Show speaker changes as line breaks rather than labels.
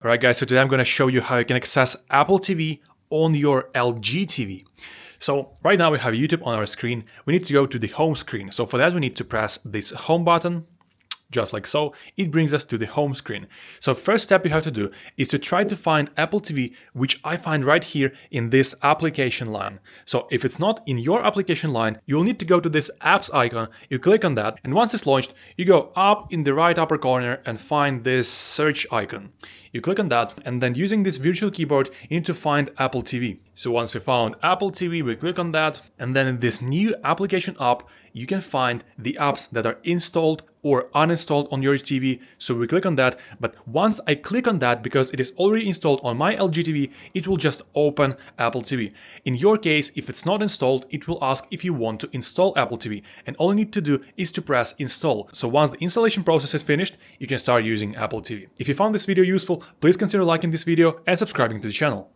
Alright guys, so today I'm going to show you how you can access Apple TV on your LG TV. So right now we have YouTube on our screen. We need to go to the home screen. So for that we need to press this home button. Just like so, it brings us to the home screen. So first step you have to do is to try to find Apple TV, which I find right here in this application line. So if it's not in your application line, you'll need to go to this apps icon, you click on that, and once it's launched, you go up in the right upper corner and find this search icon. You click on that, and then using this virtual keyboard, you need to find Apple TV. So once we found Apple TV, we click on that, and then in this new application app, you can find the apps that are installed or uninstalled on your TV. So we click on that, but once I click on that, because it is already installed on my LG TV, it will just open Apple TV. In your case, if it's not installed, it will ask if you want to install Apple TV, and all you need to do is to press install. So once the installation process is finished, you can start using Apple TV. If you found this video useful, please consider liking this video and subscribing to the channel.